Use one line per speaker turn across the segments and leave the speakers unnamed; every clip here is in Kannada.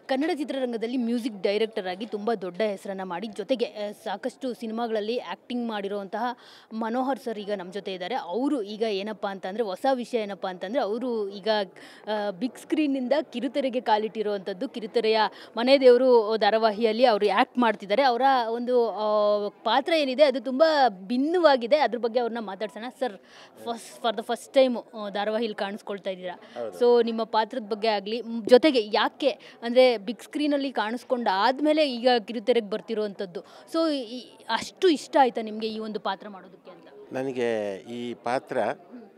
ಕನ್ನಡ ಚಿತ್ರರಂಗದಲ್ಲಿ ಮ್ಯೂಸಿಕ್ ಡೈರೆಕ್ಟರ್ ಆಗಿ ತುಂಬ ದೊಡ್ಡ ಹೆಸರನ್ನು ಮಾಡಿ ಜೊತೆಗೆ ಸಾಕಷ್ಟು ಸಿನಿಮಾಗಳಲ್ಲಿ ಆ್ಯಕ್ಟಿಂಗ್ ಮಾಡಿರುವಂತಹ ಮನೋಹರ್ ಸರ್ ಈಗ ನಮ್ಮ ಜೊತೆ ಇದ್ದಾರೆ. ಅವರು ಈಗ ಏನಪ್ಪ ಅಂತಂದರೆ ಹೊಸ ವಿಷಯ ಏನಪ್ಪ ಅಂತಂದರೆ ಅವರು ಈಗ ಬಿಗ್ ಸ್ಕ್ರೀನಿಂದ ಕಿರುತೆರೆಗೆ ಕಾಲಿಟ್ಟಿರುವಂಥದ್ದು. ಕಿರುತೆರೆಯ ಮನೆ ದೇವರು ಧಾರಾವಾಹಿಯಲ್ಲಿ ಅವರು ಆ್ಯಕ್ಟ್ ಮಾಡ್ತಿದ್ದಾರೆ. ಅವರ ಒಂದು ಪಾತ್ರ ಏನಿದೆ ಅದು ತುಂಬ ಭಿನ್ನವಾಗಿದೆ. ಅದ್ರ ಬಗ್ಗೆ ಅವ್ರನ್ನ ಮಾತಾಡ್ಸೋಣ. Sir, for the first time ಧಾರಾವಾಹಿಯಲ್ಲಿ ಕಾಣಿಸ್ಕೊಳ್ತಾ ಇದ್ದೀರಾ. ಸೊ ನಿಮ್ಮ ಪಾತ್ರದ ಬಗ್ಗೆ ಆಗಲಿ, ಜೊತೆಗೆ ಯಾಕೆ ಅಂದರೆ ಬಿಗ್ ಸ್ಕ್ರೀನಲ್ಲಿ ಕಾಣಿಸ್ಕೊಂಡು ಆದಮೇಲೆ ಈಗ ಕಿರುತೆರೆಗೆ ಬರ್ತಿರುವಂಥದ್ದು. ಸೊ ಅಷ್ಟು ಇಷ್ಟ ಆಯಿತಾ ನಿಮಗೆ ಈ ಒಂದು ಪಾತ್ರ ಮಾಡೋದಕ್ಕೆ ಅಂತ?
ನನಗೆ ಈ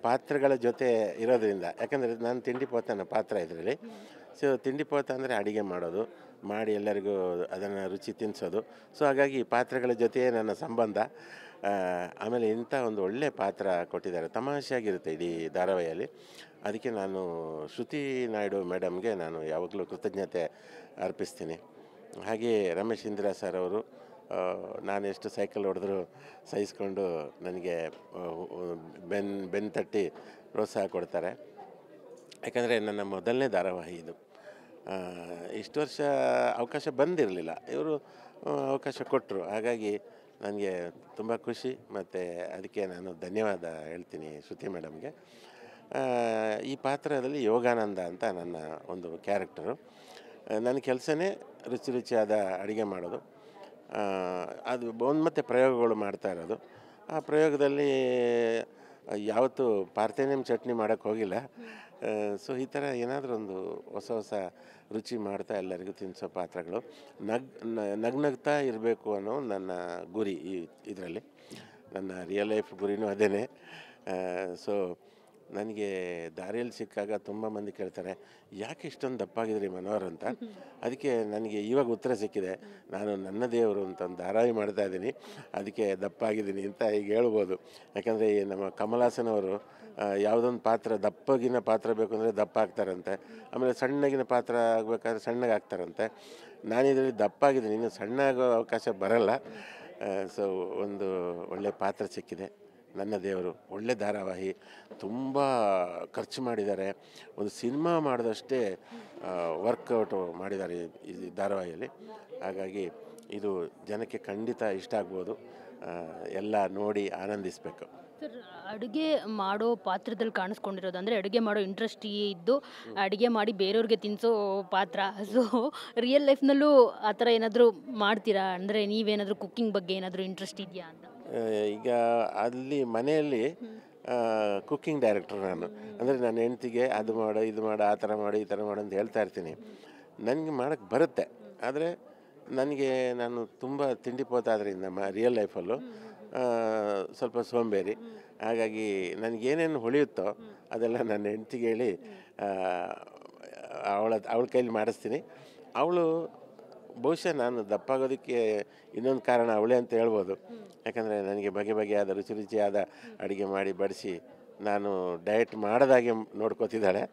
ಪಾತ್ರಗಳ ಜೊತೆ ಇರೋದ್ರಿಂದ, ಯಾಕಂದರೆ ನಾನು ತಿಂಡಿ ಪೋತನ ಪಾತ್ರ ಇದರಲ್ಲಿ. ಸೊ ತಿಂಡಿ ಪೋತ ಅಂದರೆ ಅಡುಗೆ ಮಾಡೋದು, ಮಾಡಿ ಎಲ್ಲರಿಗೂ ಅದನ್ನು ರುಚಿ ತಿನ್ನಿಸೋದು. ಸೊ ಹಾಗಾಗಿ ಈ ಪಾತ್ರಗಳ ಜೊತೆಯೇ ನನ್ನ ಸಂಬಂಧ. ಆಮೇಲೆ ಇಂಥ ಒಂದು ಒಳ್ಳೆಯ ಪಾತ್ರ ಕೊಟ್ಟಿದ್ದಾರೆ, ತಮಾಷೆಯಾಗಿರುತ್ತೆ ಇಡೀ ಧಾರಾವಾಹಿಯಲ್ಲಿ. ಅದಕ್ಕೆ ನಾನು ಶ್ರುತಿ ನಾಯ್ಡು ಮೇಡಮ್ಗೆ ನಾನು ಯಾವಾಗಲೂ ಕೃತಜ್ಞತೆ ಅರ್ಪಿಸ್ತೀನಿ. ಹಾಗೆಯೇ ರಮೇಶ್ ಇಂದಿರಾ ಸರ್ ಅವರು ನಾನು ಎಷ್ಟು ಸೈಕಲ್ ಹೊಡೆದ್ರೂ ಸಹಿಸ್ಕೊಂಡು ನನಗೆ ಬೆನ್ನು ತಟ್ಟಿ ಪ್ರೋತ್ಸಾಹ ಕೊಡ್ತಾರೆ. ಯಾಕಂದರೆ ನನ್ನ ಮೊದಲನೇ ಧಾರಾವಾಹಿ ಇದು. ಇಷ್ಟು ವರ್ಷ ಅವಕಾಶ ಬಂದಿರಲಿಲ್ಲ, ಇವರು ಅವಕಾಶ ಕೊಟ್ಟರು. ಹಾಗಾಗಿ ನನಗೆ ತುಂಬ ಖುಷಿ, ಮತ್ತು ಅದಕ್ಕೆ ನಾನು ಧನ್ಯವಾದ ಹೇಳ್ತೀನಿ ಶ್ರುತಿ ಮೇಡಮ್ಗೆ. ಈ ಪಾತ್ರದಲ್ಲಿ ಯೋಗಾನಂದ ಅಂತ ನನ್ನ ಒಂದು ಕ್ಯಾರೆಕ್ಟರು. ನನ್ನ ಕೆಲಸನೇ ರುಚಿಯಾದ ಅಡುಗೆ ಮಾಡೋದು. ಅದು ಮತ್ತು ಪ್ರಯೋಗಗಳು ಮಾಡ್ತಾ ಇರೋದು. ಆ ಪ್ರಯೋಗದಲ್ಲಿ ಯಾವತ್ತೂ ಪಾರ್ಥೇನಿಯಂ ಚಟ್ನಿ ಮಾಡೋಕ್ಕೆ ಹೋಗಿಲ್ಲ. ಸೊ ಈ ಥರ ಏನಾದರೂ ಒಂದು ಹೊಸ ರುಚಿ ಮಾಡ್ತಾ ಎಲ್ಲರಿಗೂ ತಿನ್ನಿಸೋ ಪಾತ್ರಗಳು. ನಗ್ನಗ್ತಾ ಇರಬೇಕು ಅನ್ನೋ ನನ್ನ ಗುರಿ ಇದರಲ್ಲಿ. ನನ್ನ ರಿಯಲ್ ಲೈಫ್ ಗುರಿನೂ ಅದೇ. ಸೊ ನನಗೆ ದಾರಿಯಲ್ಲಿ ಸಿಕ್ಕಾಗ ತುಂಬ ಮಂದಿ ಕೇಳ್ತಾರೆ, ಯಾಕೆ ಇಷ್ಟೊಂದು ದಪ್ಪಾಗಿದ್ರಿ ಮನೋಹರ್ ಅಂತ. ಅದಕ್ಕೆ ನನಗೆ ಇವಾಗ ಉತ್ತರ ಸಿಕ್ಕಿದೆ. ನಾನು ನನ್ನ ದೇವರು ಅಂತ ಒಂದು ಧಾರಾವಾಹಿ ಮಾಡ್ತಾಯಿದ್ದೀನಿ, ಅದಕ್ಕೆ ದಪ್ಪಾಗಿದ್ದೀನಿ ಅಂತ ಈಗ ಹೇಳ್ಬೋದು. ಯಾಕಂದರೆ ನಮ್ಮ ಕಮಲ್ ಹಾಸನ್ ಅವರು ಯಾವುದೊಂದು ಪಾತ್ರ ದಪ್ಪಗಿನ ಪಾತ್ರ ಬೇಕು ಅಂದರೆ ದಪ್ಪ ಆಗ್ತಾರಂತೆ, ಆಮೇಲೆ ಸಣ್ಣಗಿನ ಪಾತ್ರ ಆಗಬೇಕಾದ್ರೆ ಸಣ್ಣಗೆ ಆಗ್ತಾರಂತೆ. ನಾನಿದರಲ್ಲಿ ದಪ್ಪಾಗಿದ್ದೀನಿ, ಇನ್ನು ಸಣ್ಣ ಆಗೋ ಅವಕಾಶ ಬರಲ್ಲ. ಸೊ ಒಂದು ಒಳ್ಳೆಯ ಪಾತ್ರ ಸಿಕ್ಕಿದೆ. ನನ್ನ ದೇವರು ಒಳ್ಳೆ ಧಾರಾವಾಹಿ, ತುಂಬ ಖರ್ಚು ಮಾಡಿದ್ದಾರೆ. ಒಂದು ಸಿನಿಮಾ ಮಾಡಿದಷ್ಟೇ ವರ್ಕೌಟು ಮಾಡಿದ್ದಾರೆ ಈ ಧಾರಾವಾಹಿಯಲ್ಲಿ. ಹಾಗಾಗಿ ಇದು ಜನಕ್ಕೆ ಖಂಡಿತ ಇಷ್ಟ ಆಗ್ಬೋದು. ಎಲ್ಲ ನೋಡಿ ಆನಂದಿಸಬೇಕು.
ಸರ್, ಅಡುಗೆ ಮಾಡೋ ಪಾತ್ರದಲ್ಲಿ ಕಾಣಿಸ್ಕೊಂಡಿರೋದು ಅಂದರೆ ಅಡುಗೆ ಮಾಡೋ ಇಂಟ್ರೆಸ್ಟ್ ಇದ್ದು ಅಡುಗೆ ಮಾಡಿ ಬೇರೆಯವ್ರಿಗೆ ತಿನ್ನಿಸೋ ಪಾತ್ರ. ಸೊ ರಿಯಲ್ ಲೈಫ್ನಲ್ಲೂ ಆ ಥರ ಏನಾದರೂ ಮಾಡ್ತೀರಾ? ಅಂದರೆ ನೀವೇನಾದರೂ ಕುಕ್ಕಿಂಗ್ ಬಗ್ಗೆ ಏನಾದರೂ ಇಂಟ್ರೆಸ್ಟ್ ಇದೆಯಾ ಅಂತ?
ಈಗ ಅಲ್ಲಿ ಮನೆಯಲ್ಲಿ ಕುಕ್ಕಿಂಗ್ ಡೈರೆಕ್ಟರ್ ನಾನು. ಅಂದರೆ ನನ್ನ ಹೆಂಡ್ತಿಗೆ ಅದು ಮಾಡು, ಇದು ಮಾಡು, ಆ ಥರ ಮಾಡು, ಈ ಥರ ಮಾಡು ಅಂತ ಹೇಳ್ತಾ ಇರ್ತೀನಿ. ನನಗೆ ಮಾಡೋಕ್ಕೆ ಬರುತ್ತೆ, ಆದರೆ ನಾನು ತುಂಬ ತಿಂಡಿ ಪೋತಾದ್ರಿಂದ ರಿಯಲ್ ಲೈಫಲ್ಲೂ ಸ್ವಲ್ಪ ಸೋಂಬೇರಿ. ಹಾಗಾಗಿ ನನಗೇನೇನು ಹೊಳೆಯುತ್ತೋ ಅದೆಲ್ಲ ನನ್ನ ಹೆಂಡ್ತಿಗೆ ಹೇಳಿ ಅವಳ ಕೈಲಿ ಮಾಡಿಸ್ತೀನಿ. ಅವಳು ಬಹುಶಃ ನಾನು ದಪ್ಪಾಗೋದಕ್ಕೆ ಇನ್ನೊಂದು ಕಾರಣ ಅವಳೇ ಅಂತ ಹೇಳ್ಬೋದು. ಯಾಕಂದರೆ ನನಗೆ ಬಗೆಯಾದ ರುಚಿಯಾದ ಅಡುಗೆ ಮಾಡಿ ಬಡಿಸಿ ನಾನು ಡಯಟ್ ಮಾಡೋದಾಗೆ ನೋಡ್ಕೋತಿದ್ದಾಳೆ.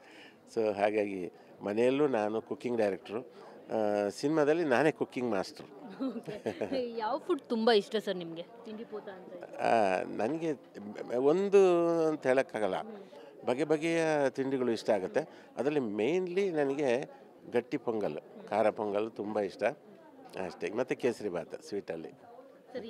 ಸೊ ಹಾಗಾಗಿ ಮನೆಯಲ್ಲೂ ನಾನು ಕುಕ್ಕಿಂಗ್ ಡೈರೆಕ್ಟ್ರು, ಸಿನಿಮಾದಲ್ಲಿ ನಾನೇ ಕುಕ್ಕಿಂಗ್ ಮಾಸ್ಟ್ರು.
ಯಾವ ಫುಡ್ ತುಂಬ ಇಷ್ಟ ಸರ್ ನಿಮಗೆ? ತಿಂಡಿ ಪೋತ ಅಂತ
ನನಗೆ ಒಂದು ಅಂತ ಹೇಳೋಕ್ಕಾಗಲ್ಲ, ಬಗೆಯ ತಿಂಡಿಗಳು ಇಷ್ಟ ಆಗುತ್ತೆ. ಅದರಲ್ಲಿ ಮೇಯ್ನ್ಲಿ ನನಗೆ ಗಟ್ಟಿ ಪೊಂಗಲ್, ಖಾರ ಪೊಂಗಲ್ ತುಂಬ ಇಷ್ಟ ಅಷ್ಟೇ. ಮತ್ತು ಕೇಸರಿ ಭಾತ್ ಸ್ವೀಟಲ್ಲಿ.
ಸರಿ.